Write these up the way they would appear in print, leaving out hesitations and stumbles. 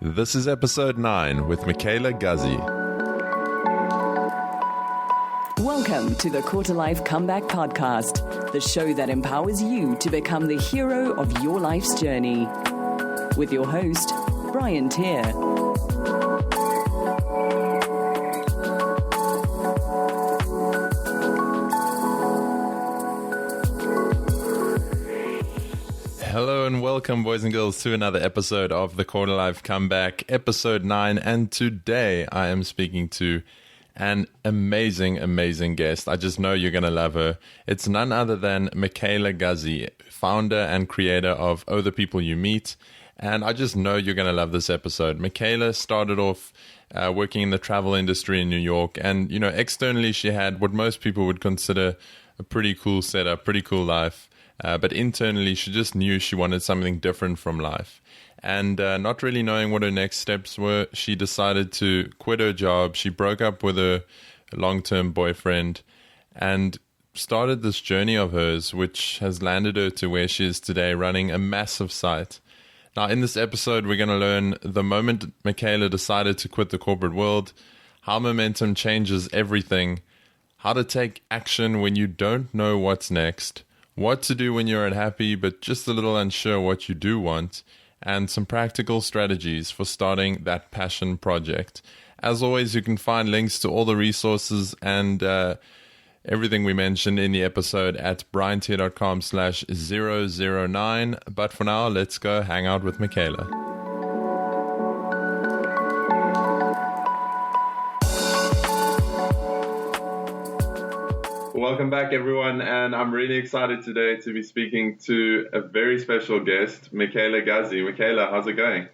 This is episode 9 with Michaela Guzy. Welcome to the Quarter Life Comeback Podcast, the show that empowers you to become the hero of your life's journey. With your host, Brian Tier. Hello and welcome, boys and girls, to another episode of the Quarter Life Comeback, episode 9. And today I am speaking to an amazing guest. I just know you're going to love her. It's none other than Michaela Guzy, founder and creator of OhThePeopleYouMeet. And I just know you're going to love this episode. Michaela started off working in the travel industry in New York. And, you know, externally she had what most people would consider a pretty cool setup, pretty cool life. But internally, she just knew she wanted something different from life. And not really knowing what her next steps were, she decided to quit her job. She broke up with her long-term boyfriend and started this journey of hers, which has landed her to where she is today, running a massive site. Now, in this episode, we're going to learn the moment Michaela decided to quit the corporate world, how momentum changes everything, how to take action when you don't know what's next, what to do when you're unhappy but just a little unsure what you do want, and some practical strategies for starting that passion project. As always, you can find links to all the resources and everything we mentioned in the episode at briantier.com/009. But for now, let's go hang out with Michaela. Welcome back, everyone, and I'm really excited today to be speaking to a very special guest, Michaela Guzy. Michaela, how's it going?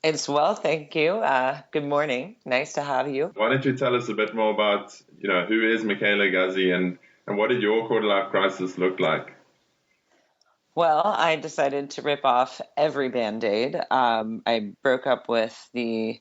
It's well, thank you. Good morning. Nice to have you. Why don't you tell us a bit more about, who is Michaela Guzy and what did your quarter life crisis look like? Well, I decided to rip off every Band-Aid. I broke up with the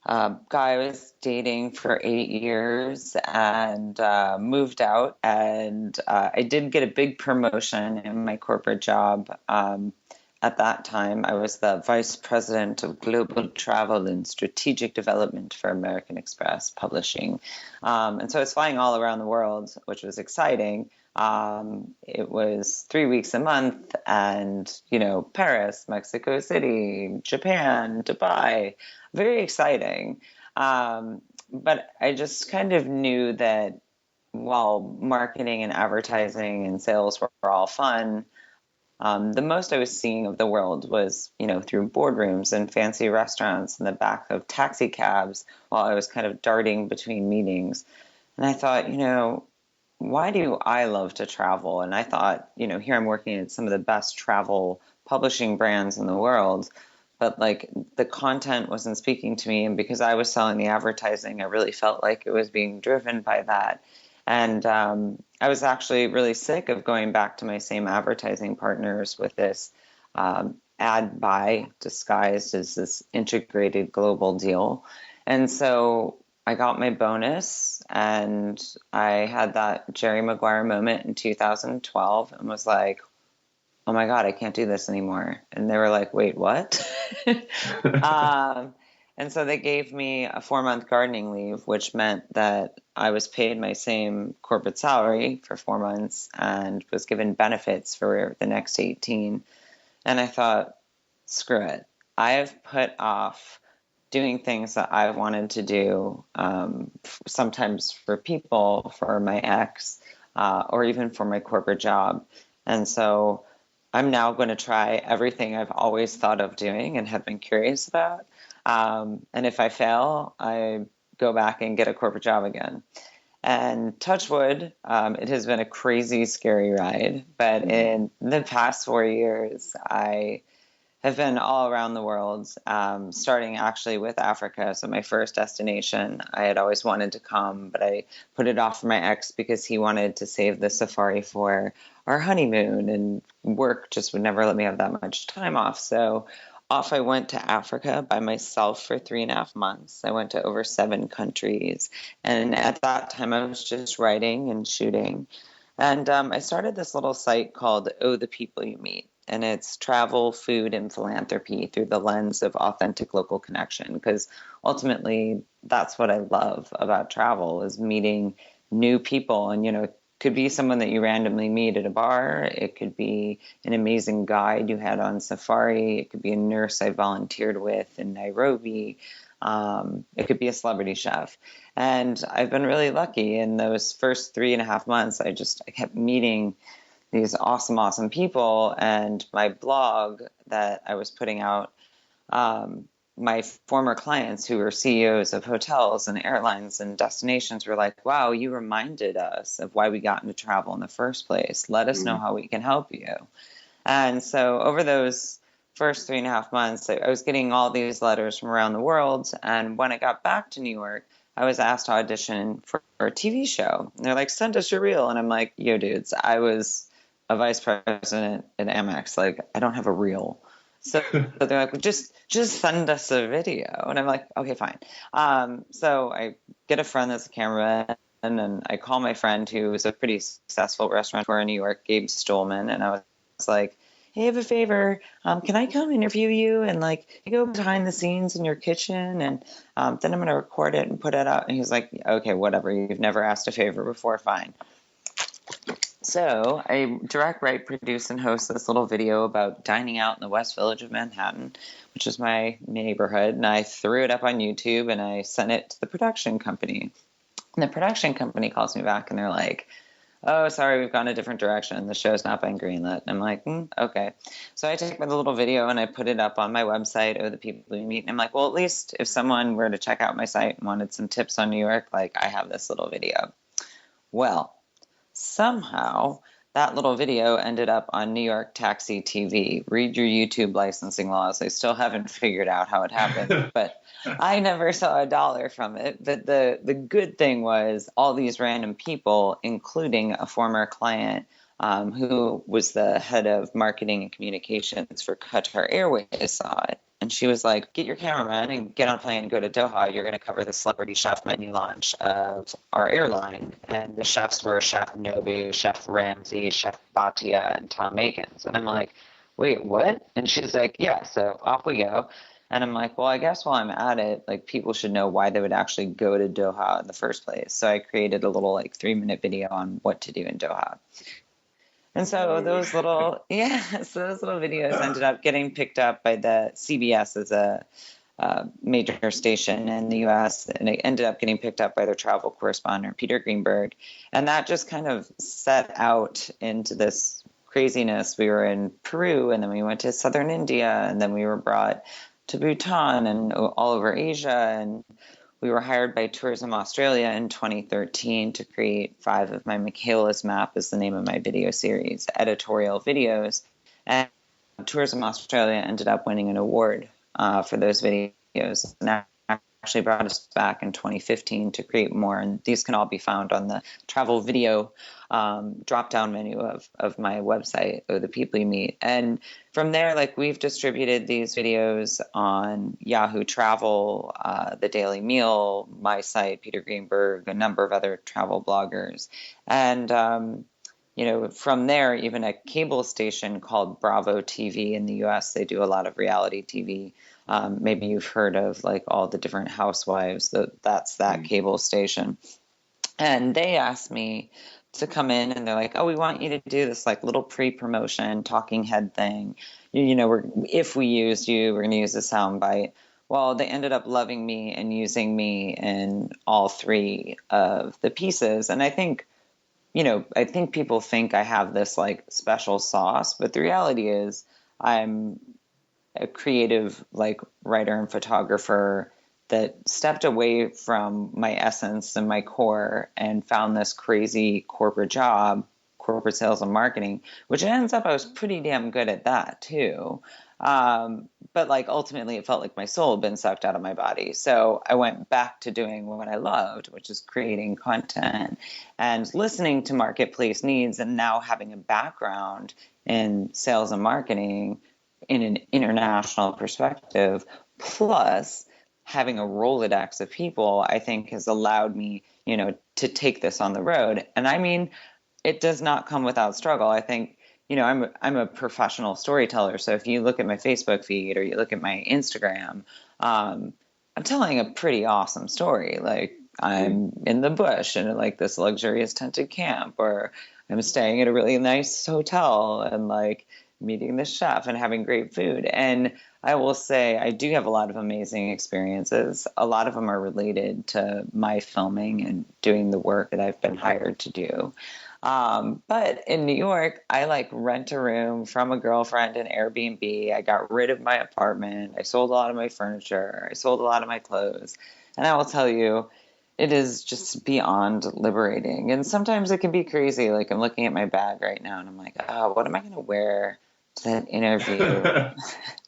guy I was dating for 8 years and moved out. And I did get a big promotion in my corporate job. At that time, I was the vice president of global travel and strategic development for American Express Publishing. And so I was flying all around the world, which was exciting. It was 3 weeks a month and, Paris, Mexico City, Japan, Dubai, very exciting. But I just kind of knew that while marketing and advertising and sales were all fun, the most I was seeing of the world was, through boardrooms and fancy restaurants in the back of taxi cabs while I was kind of darting between meetings. And I thought, why do I love to travel? And I thought, here I'm working at some of the best travel publishing brands in the world, but the content wasn't speaking to me. And because I was selling the advertising, I really felt like it was being driven by that. And I was actually really sick of going back to my same advertising partners with this ad buy disguised as this integrated global deal. And so I got my bonus and I had that Jerry Maguire moment in 2012 and was like, oh my God, I can't do this anymore. And they were like, wait, what? And so they gave me a 4-month gardening leave, which meant that I was paid my same corporate salary for 4 months and was given benefits for the next 18. And I thought, screw it. I have put off doing things that I wanted to do, sometimes for people, for my ex, or even for my corporate job. And so I'm now going to try everything I've always thought of doing and have been curious about. And if I fail, I go back and get a corporate job again. And touch wood, it has been a crazy, scary ride. But in the past 4 years, I have been all around the world, starting actually with Africa. So my first destination, I had always wanted to come, but I put it off for my ex because he wanted to save the safari for our honeymoon, and work just would never let me have that much time off. So off I went to Africa by myself for 3.5 months. I went to over 7 countries. And at that time, I was just writing and shooting. And I started this little site called OhThePeopleYouMeet. and it's travel, food, and philanthropy through the lens of authentic local connection. Because ultimately, that's what I love about travel, is meeting new people. And, it could be someone that you randomly meet at a bar. It could be an amazing guide you had on safari. It could be a nurse I volunteered with in Nairobi. It could be a celebrity chef. And I've been really lucky in those first 3.5 months. I kept meeting these awesome people. And my blog that I was putting out, my former clients who were CEOs of hotels and airlines and destinations were like, wow, you reminded us of why we got into travel in the first place. Let us know how we can help you. And so over those first 3.5 months, I was getting all these letters from around the world. And when I got back to New York, I was asked to audition for a TV show. And they're like, send us your reel. And I'm like, yo, dudes, I was a vice president at Amex. Like, I don't have a reel. So they're like, well, just send us a video. And I'm like, okay, fine. So I get a friend that's a cameraman, and then I call my friend who was a pretty successful restaurateur in New York, Gabe Stolman. And I was like, hey, I have a favor. Can I come interview you and go behind the scenes in your kitchen? And then I'm going to record it and put it out. And he's like, okay, whatever. You've never asked a favor before. Fine. So I direct, write, produce, and host this little video about dining out in the West Village of Manhattan, which is my neighborhood. And I threw it up on YouTube and I sent it to the production company. And the production company calls me back and they're like, oh, sorry, we've gone a different direction. The show's not been greenlit. I'm like, okay. So I take my little video and I put it up on my website, OhThePeopleYouMeet. And I'm like, well, at least if someone were to check out my site and wanted some tips on New York, I have this little video. Well, somehow that little video ended up on New York Taxi TV. Read your YouTube licensing laws. I still haven't figured out how it happened, but I never saw a dollar from it. But the good thing was all these random people, including a former client who was the head of marketing and communications for Qatar Airways, saw it. And she was like, get your cameraman and get on a plane and go to Doha. You're going to cover the celebrity chef menu launch of our airline. And the chefs were Chef Nobu, Chef Ramsay, Chef Bhatia, and Tom Akins. And I'm like, wait, what? And she's like, yeah, so off we go. And I'm like, well, I guess while I'm at it, people should know why they would actually go to Doha in the first place. So I created a little 3-minute video on what to do in Doha. And so those little videos ended up getting picked up by the CBS as a major station in the U.S., and it ended up getting picked up by their travel correspondent, Peter Greenberg. And that just kind of set out into this craziness. We were in Peru, and then we went to southern India, and then we were brought to Bhutan and all over Asia. And we were hired by Tourism Australia in 2013 to create 5 of my Michaela's Map is the name of my video series, editorial videos. And Tourism Australia ended up winning an award for those videos. And that actually brought us back in 2015 to create more. And these can all be found on the travel video drop-down menu of my website, Oh, the People You Meet. And from there, we've distributed these videos on Yahoo Travel, The Daily Meal, my site, Peter Greenberg, a number of other travel bloggers. And, from there, even a cable station called Bravo TV in the U.S., they do a lot of reality TV. Maybe you've heard of all the different housewives. That's that cable station. And they asked me to come in, and they're like, oh, we want you to do this little pre-promotion talking head thing. If we used you, we're going to use a soundbite. Well, they ended up loving me and using me in all 3 of the pieces. And I think people think I have this special sauce, but the reality is I'm a creative writer and photographer that stepped away from my essence and my core and found this crazy corporate job, corporate sales and marketing, which ends up I was pretty damn good at that too. But ultimately it felt like my soul had been sucked out of my body. So I went back to doing what I loved, which is creating content and listening to marketplace needs, and now having a background in sales and marketing in an international perspective, plus having a Rolodex of people, I think has allowed me, to take this on the road. And I mean, it does not come without struggle. I think, I'm a professional storyteller. So if you look at my Facebook feed or you look at my Instagram, I'm telling a pretty awesome story. Like I'm in the bush in like this luxurious tented camp, or I'm staying at a really nice hotel and like meeting the chef and having great food. And I will say I do have a lot of amazing experiences. A lot of them are related to my filming and doing the work that I've been hired to do. But in New York, I like rent a room from a girlfriend in Airbnb. I got rid of my apartment. I sold a lot of my furniture. I sold a lot of my clothes. And I will tell you, it is just beyond liberating. And sometimes it can be crazy. Like I'm looking at my bag right now and I'm like, oh, what am I going to wear to that interview?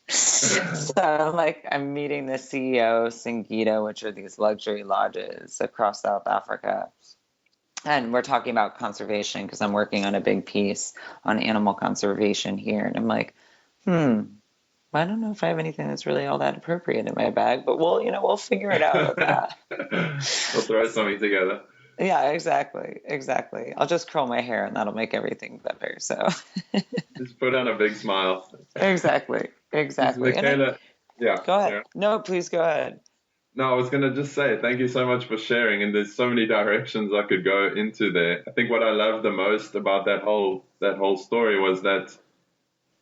So like I'm meeting the CEO of Singita, which are these luxury lodges across South Africa. And we're talking about conservation because I'm working on a big piece on animal conservation here. And I'm like, I don't know if I have anything that's really all that appropriate in my bag, but we'll figure it out. We'll throw something together. Yeah, exactly. I'll just curl my hair and that'll make everything better. So just put on a big smile. Exactly. Michaela, yeah. Go ahead. Yeah. No, please go ahead. No, I was going to just say thank you so much for sharing. And there's so many directions I could go into there. I think what I love the most about that whole story was that,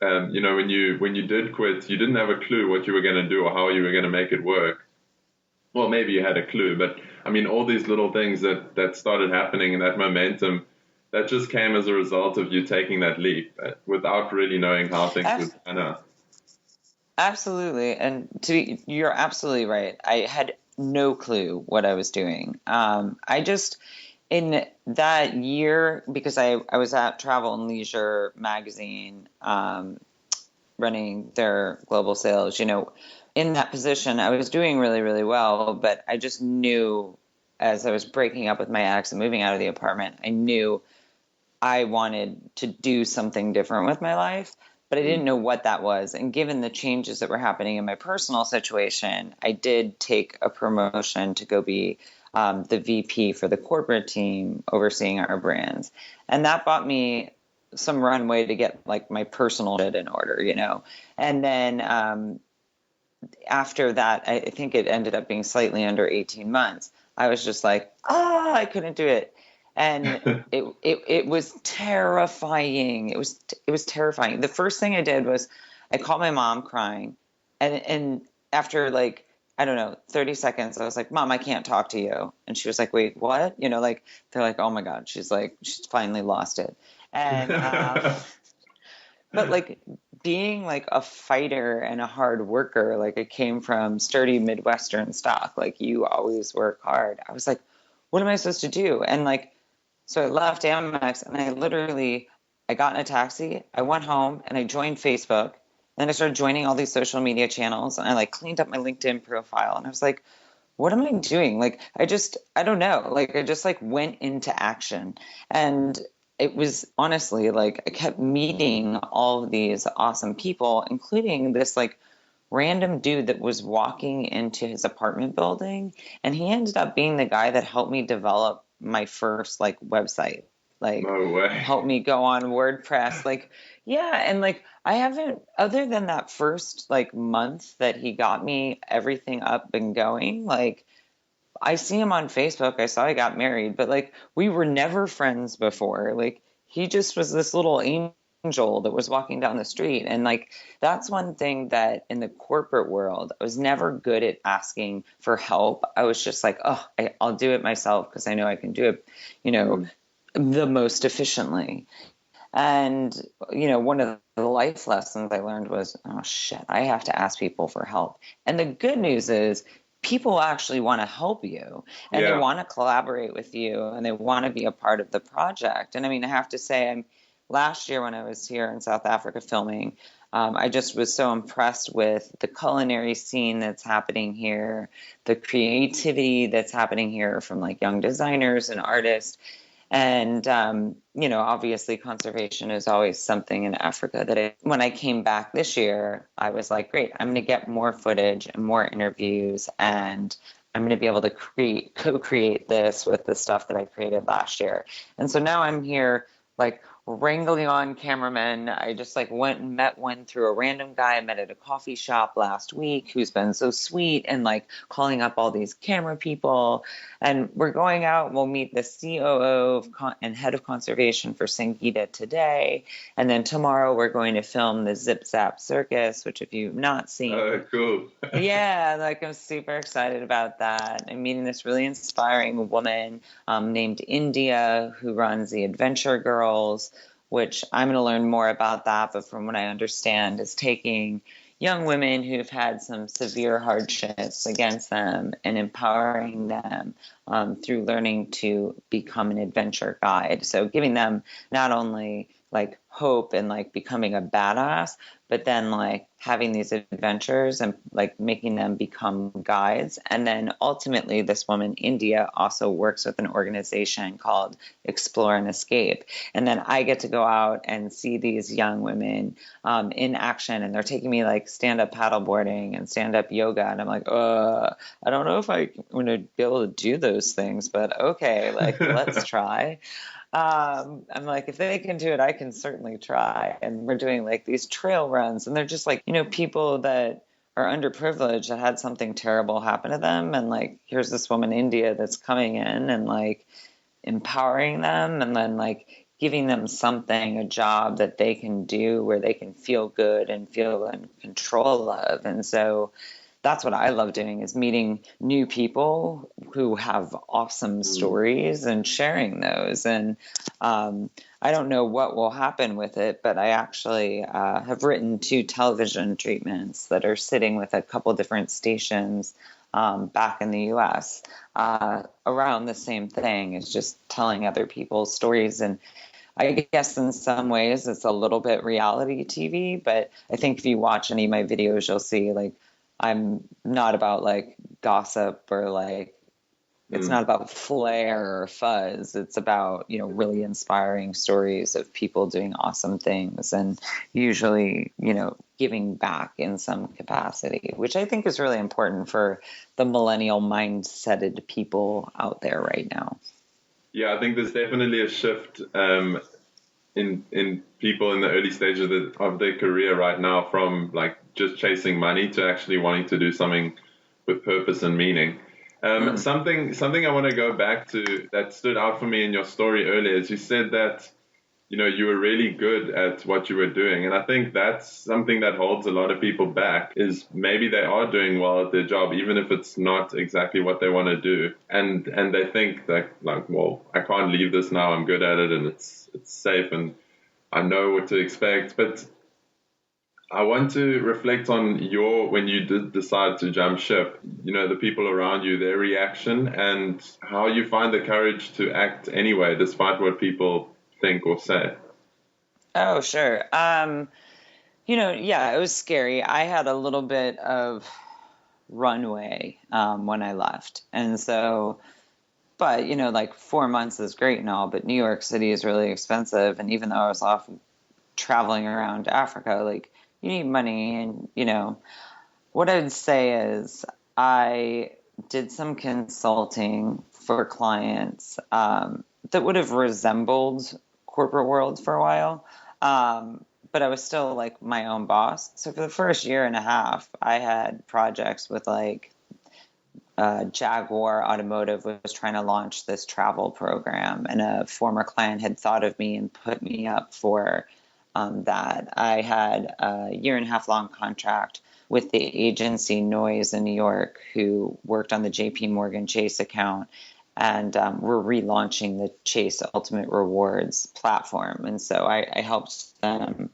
when you did quit, you didn't have a clue what you were going to do or how you were going to make it work. Well, maybe you had a clue, but I mean, all these little things that started happening and that momentum, that just came as a result of you taking that leap without really knowing how things would pan out. Absolutely. And you're absolutely right. I had no clue what I was doing. I just, in that year, because I was at Travel and Leisure magazine, running their global sales, in that position, I was doing really, really well, but I just knew as I was breaking up with my ex and moving out of the apartment, I knew I wanted to do something different with my life. But I didn't know what that was. And given the changes that were happening in my personal situation, I did take a promotion to go be the VP for the corporate team overseeing our brands. And that bought me some runway to get like my personal shit in order, And then after that, I think it ended up being slightly under 18 months. I was just like, I couldn't do it. And it was terrifying. It was terrifying. The first thing I did was I called my mom crying. And after like, I don't know, 30 seconds, I was like, Mom, I can't talk to you. And she was like, wait, what? They're like, oh my God. She's finally lost it. And, but like being like a fighter and a hard worker, like I came from sturdy Midwestern stock. Like you always work hard. I was like, what am I supposed to do? And like, so I left Amex and I got in a taxi. I went home and I joined Facebook. Then I started joining all these social media channels and I like cleaned up my LinkedIn profile. And I was like, what am I doing? Like, I don't know. Like, I just like went into action. And it was honestly like I kept meeting all of these awesome people, including this like random dude that was walking into his apartment building. And he ended up being the guy that helped me develop my first like website, like no way. Helped me go on WordPress. Like, yeah. And like, I haven't, other than that first like month that he got me everything up and going, like I see him on Facebook. I saw he got married, but like we were never friends before. Like he just was this little angel that was walking down the street. And like, that's one thing that in the corporate world, I was never good at asking for help. I was just like, I'll do it myself because I know I can do it, the most efficiently. And, one of the life lessons I learned was, oh shit, I have to ask people for help. And the good news is people actually want to help you and they want to collaborate with you and they want to be a part of the project. And I mean, I have to say, last year when I was here in South Africa filming, I just was so impressed with the culinary scene that's happening here, the creativity that's happening here from like young designers and artists. And, obviously conservation is always something in Africa that when I came back this year, I was like, great, I'm going to get more footage and more interviews and I'm going to be able to co-create this with the stuff that I created last year. And so now I'm here like wrangling on cameramen. I just like went and met one through a random guy I met at a coffee shop last week who's been so sweet and like calling up all these camera people. And we're going out. We'll meet the COO and head of conservation for Sangita today. And then tomorrow we're going to film the Zip Zap Circus, which if you've not seen. Oh, cool. Yeah, like I'm super excited about that. I'm meeting this really inspiring woman named India who runs the Adventure Girls, which I'm going to learn more about that. But from what I understand, is taking young women who've had some severe hardships against them and empowering them through learning to become an adventure guide. So giving them not only like hope and like becoming a badass, but then like having these adventures and like making them become guides. And then ultimately this woman, India, also works with an organization called Explore and Escape. And then I get to go out and see these young women in action, and they're taking me like stand-up paddleboarding and stand-up yoga. And I'm like, I don't know if I'm going to be able to do those things, but okay, like let's try. I'm like, if they can do it, I can certainly try. And we're doing like these trail runs, and they're just like, people that are underprivileged that had something terrible happen to them. And like, here's this woman, India, that's coming in and like empowering them and then like giving them something, a job that they can do where they can feel good and feel in control of. And so that's what I love doing, is meeting new people who have awesome stories and sharing those. And I don't know what will happen with it, but I actually have written 2 television treatments that are sitting with a couple different stations back in the U.S. Around the same thing, is just telling other people's stories. And I guess in some ways it's a little bit reality TV, but I think if you watch any of my videos, you'll see like I'm not about like gossip or like, it's not about flair or fuzz. It's about, really inspiring stories of people doing awesome things and usually, giving back in some capacity, which I think is really important for the millennial mindseted people out there right now. Yeah, I think there's definitely a shift in people in the early stages of their career right now, from like just chasing money to actually wanting to do something with purpose and meaning. Something I want to go back to that stood out for me in your story earlier is you said that you were really good at what you were doing, and I think that's something that holds a lot of people back, is maybe they are doing well at their job even if it's not exactly what they want to do, and they think that like, well, I can't leave this now, I'm good at it and it's safe and I know what to expect. But I want to reflect on when you did decide to jump ship, the people around you, their reaction, and how you find the courage to act anyway, despite what people think or say. Oh, sure. Yeah, it was scary. I had a little bit of runway when I left. And so, but, like 4 months is great and all, but New York City is really expensive. And even though I was off traveling around Africa, like, you need money. And, what I would say is I did some consulting for clients that would have resembled corporate world for a while. But I was still like my own boss. So for the first year and a half, I had projects with like Jaguar Automotive was trying to launch this travel program, and a former client had thought of me and put me up for that. I had a 1.5 year long contract with the agency Noise in New York, who worked on the JP Morgan Chase account. And we're relaunching the Chase Ultimate Rewards platform. And so I helped them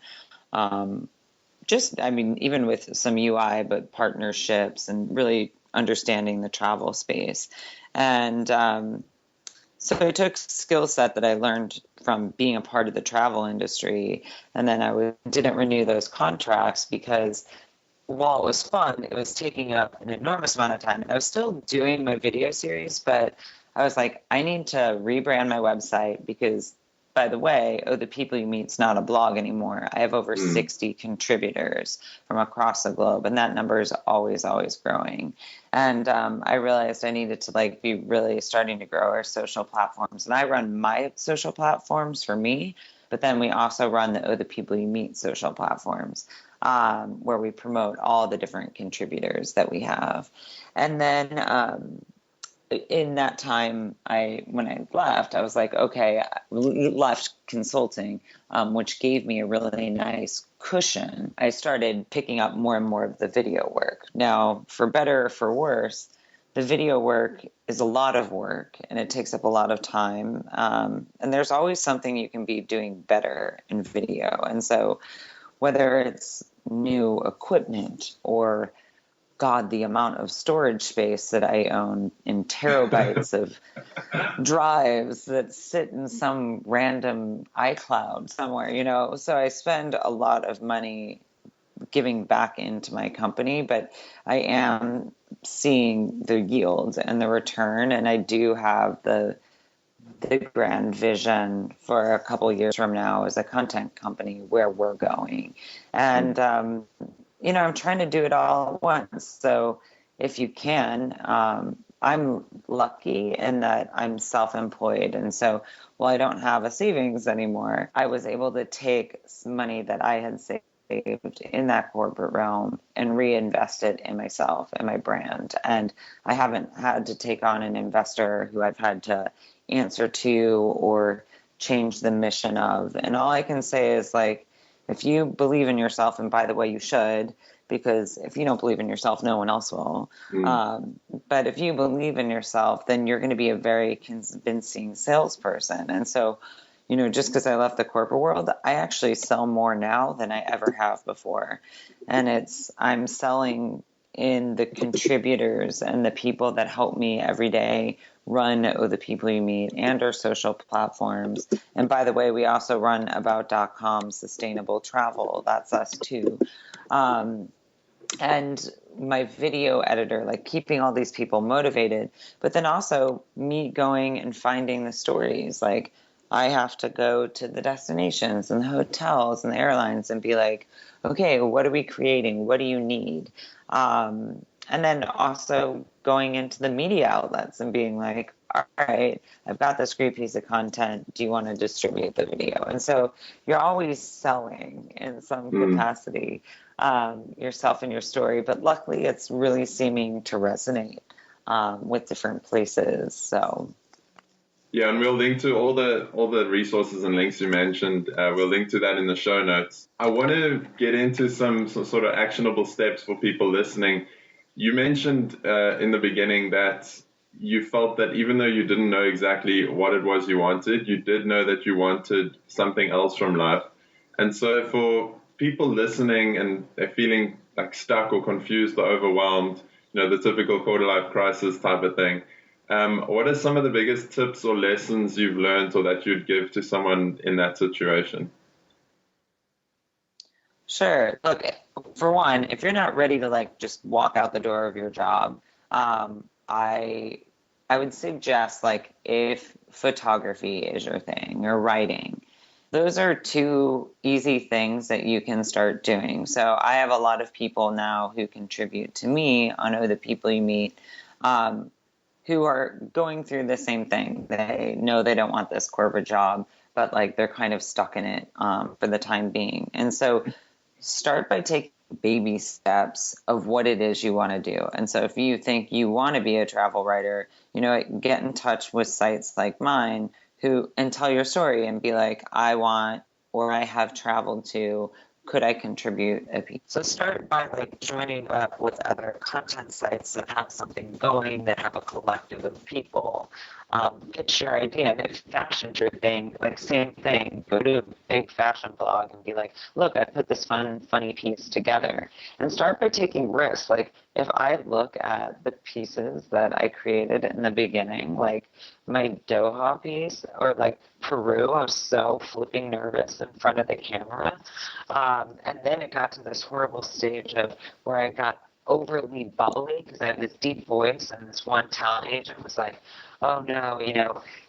even with some UI, but partnerships and really understanding the travel space. And so I took skill set that I learned from being a part of the travel industry. And then I didn't renew those contracts because while it was fun, it was taking up an enormous amount of time. And I was still doing my video series, but I was like, I need to rebrand my website because, by the way, Oh, the People You Meet's not a blog anymore. I have over 60 contributors from across the globe, and that number is always, always growing. And I realized I needed to like be really starting to grow our social platforms. And I run my social platforms for me, But then we also run the the People You Meet social platforms, where we promote all the different contributors that we have. And then in that time, when I left, I was like, okay, I left consulting, which gave me a really nice cushion. I started picking up more and more of the video work. Now, for better or for worse, the video work is a lot of work and it takes up a lot of time. And there's always something you can be doing better in video. And so whether it's new equipment or God, the amount of storage space that I own in terabytes of drives that sit in some random iCloud somewhere, So I spend a lot of money giving back into my company, but I am seeing the yield and the return. And I do have the grand vision for a couple of years from now as a content company where we're going. And, I'm trying to do it all at once. So if you can, I'm lucky in that I'm self-employed. And so while I don't have a savings anymore, I was able to take some money that I had saved in that corporate realm and reinvest it in myself and my brand. And I haven't had to take on an investor who I've had to answer to or change the mission of. And all I can say is, like, if you believe in yourself, and by the way, you should, because if you don't believe in yourself, no one else will. But if you believe in yourself, then you're going to be a very convincing salesperson. And so, just because I left the corporate world, I actually sell more now than I ever have before. And I'm selling in the contributors and the people that help me every day run the People You Meet and our social platforms. And by the way, we also run about.com sustainable travel. That's us too. And my video editor, like keeping all these people motivated, but then also me going and finding the stories. Like, I have to go to the destinations and the hotels and the airlines and be like, okay, what are we creating? What do you need? And then also going into the media outlets and being like, all right, I've got this great piece of content. Do you want to distribute the video? And so you're always selling in some capacity, yourself and your story. But luckily, it's really seeming to resonate with different places. So. Yeah, and we'll link to all the resources and links you mentioned. We'll link to that in the show notes. I want to get into some sort of actionable steps for people listening. You mentioned in the beginning that you felt that even though you didn't know exactly what it was you wanted, you did know that you wanted something else from life. And so for people listening and they're feeling like stuck or confused or overwhelmed, the typical quarter life crisis type of thing, what are some of the biggest tips or lessons you've learned or that you'd give to someone in that situation? Sure. Look, for one, if you're not ready to just walk out the door of your job, I would suggest if photography is your thing or writing, those are two easy things that you can start doing. So I have a lot of people now who contribute to me on the People You Meet, who are going through the same thing. They know they don't want this corporate job, but they're kind of stuck in it for the time being. And so start by taking baby steps of what it is you want to do. And so if you think you want to be a travel writer, get in touch with sites like mine and tell your story and be like, I want, or I have traveled to, could I contribute a piece? So start by joining up with other content sites that have something going, that have a collective of people. Pitch your idea. And if fashion's your thing, same thing. Go to a big fashion blog and be like, look, I put this funny piece together. And start by taking risks. If I look at the pieces that I created in the beginning, my Doha piece or Peru, I was so flipping nervous in front of the camera. And then it got to this horrible stage of where I got overly bubbly because I have this deep voice, and this one talent agent was like, oh no,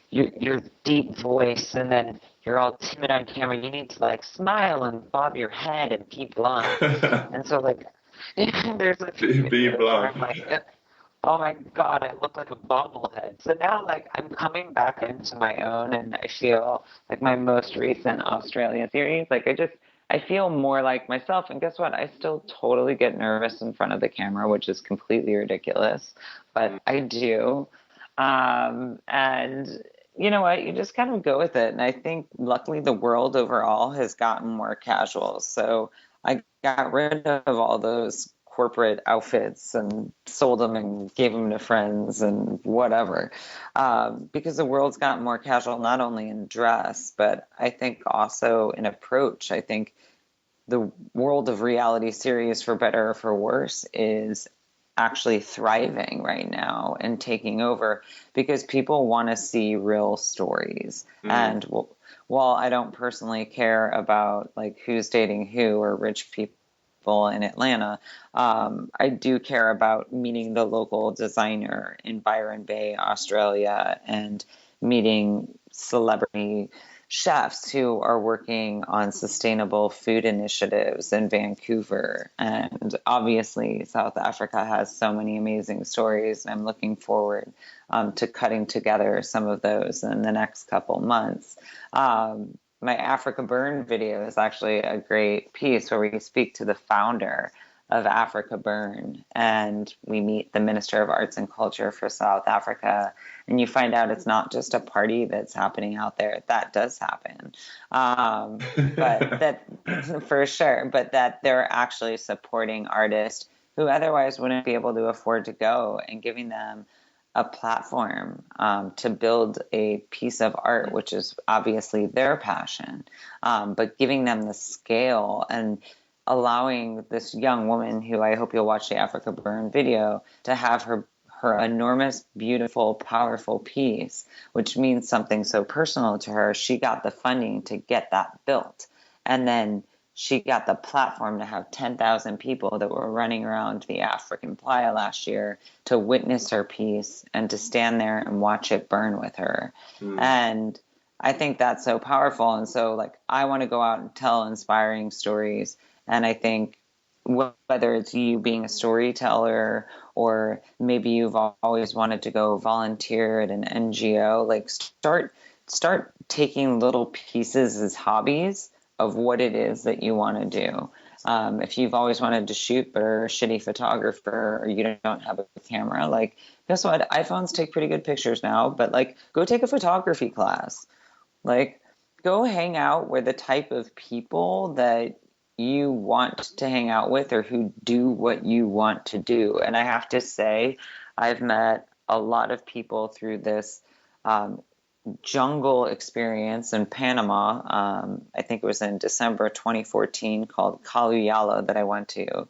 your deep voice, and then you're all timid on camera. You need to smile and bob your head and be blunt. And so there's be blunt. oh my God, I look like a bobblehead. So now, like, I'm coming back into my own, and I feel like my most recent Australia series, like, I feel more like myself. And guess what? I still totally get nervous in front of the camera, which is completely ridiculous, but I do. And you know what? You just kind of go with it. And I think luckily the world overall has gotten more casual. So I got rid of all those corporate outfits and sold them and gave them to friends and whatever. Because the world's gotten more casual, not only in dress, but I think also in approach. I think the world of reality series, for better or for worse, is actually thriving right now and taking over because people want to see real stories. And while I don't personally care about like who's dating who or rich people in Atlanta, I do care about meeting the local designer in Byron Bay, Australia, and meeting celebrity chefs who are working on sustainable food initiatives in Vancouver. And obviously, South Africa has so many amazing stories. And I'm looking forward to cutting together some of those in the next couple months. My Africa Burn video is actually a great piece where we speak to the founder of Africa Burn, and we meet the Minister of Arts and Culture for South Africa, and you find out it's not just a party that's happening out there. That does happen, but that for sure. But that they're actually supporting artists who otherwise wouldn't be able to afford to go, and giving them a platform to build a piece of art, which is obviously their passion, but giving them the scale and allowing this young woman, who I hope you'll watch the Africa Burn video, to have her enormous, beautiful, powerful piece, which means something so personal to her. She got the funding to get that built. And then she got the platform to have 10,000 people that were running around the African playa last year to witness her piece and to stand there and watch it burn with her. And I think that's so powerful. And so, like, I want to go out and tell inspiring stories. And I think whether it's you being a storyteller or maybe you've always wanted to go volunteer at an NGO, like start taking little pieces as hobbies of what it is that you want to do. If you've always wanted to shoot but are a shitty photographer or you don't have a camera, like, guess what? iPhones take pretty good pictures now, but like, go take a photography class. Like, go hang out with the type of people that you want to hang out with or who do what you want to do. And I have to say, I've met a lot of people through this jungle experience in Panama. I think it was in December 2014, called Kaluyala, that I went to.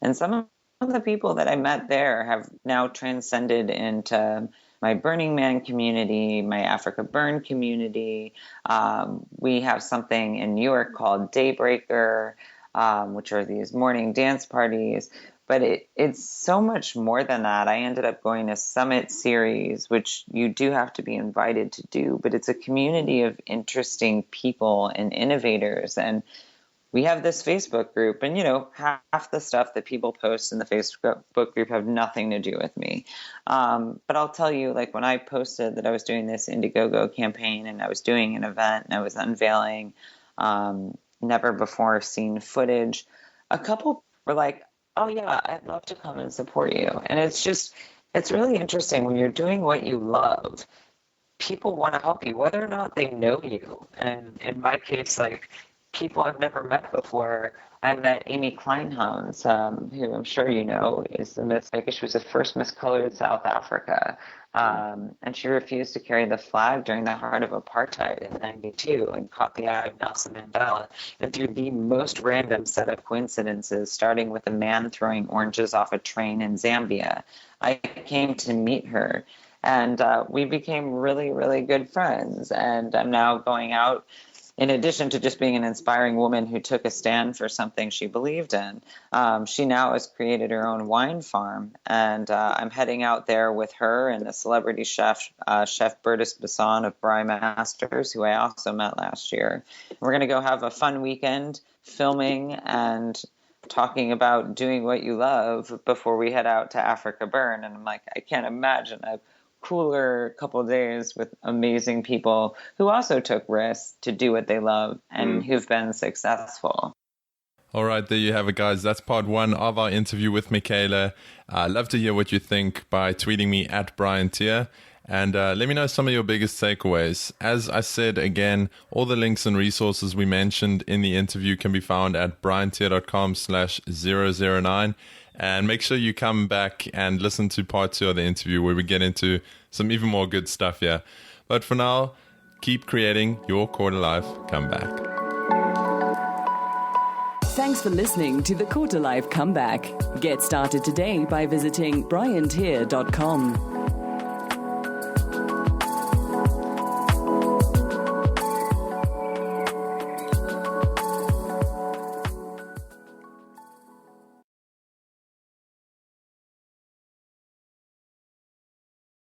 And some of the people that I met there have now transcended into my Burning Man community, my Africa Burn community. We have something in New York called Daybreaker, which are these morning dance parties. But it's so much more than that. I ended up going to Summit Series, which you do have to be invited to do, but it's a community of interesting people and innovators. And we have this Facebook group, and, you know, half the stuff that people post in the Facebook group have nothing to do with me. But I'll tell you, like, when I posted that I was doing this Indiegogo campaign and I was doing an event and I was unveiling never before seen footage, a couple were like, oh yeah, I'd love to come and support you. And it's really interesting when you're doing what you love. People want to help you, whether or not they know you. And in my case, like, people I've never met before. I met Amy Kleinhans, who I'm sure you know is the Miss. I guess she was the first Miss Colored South Africa, and she refused to carry the flag during the heart of apartheid in '92 and caught the eye of Nelson Mandela. And through the most random set of coincidences, starting with a man throwing oranges off a train in Zambia, I came to meet her. And we became really, really good friends. And I'm now going out, in addition to just being an inspiring woman who took a stand for something she believed in. She now has created her own wine farm. And I'm heading out there with her and a celebrity chef, Chef Bertus Basson of Bry Masters, who I also met last year. We're going to go have a fun weekend filming and talking about doing what you love before we head out to Africa Burn. And I'm like, I can't imagine a cooler couple of days with amazing people who also took risks to do what they love and who've been successful. All right, there you have it, guys. That's part one of our interview with Michaela. I'd love to hear what you think by tweeting me at Brian Tier. And let me know some of your biggest takeaways. As I said, again, all the links and resources we mentioned in the interview can be found at briantier.com/009. And make sure you come back and listen to part 2 of the interview where we get into some even more good stuff here. But for now, keep creating your quarter life comeback. Thanks for listening to the Quarter Life Comeback. Get started today by visiting briantier.com.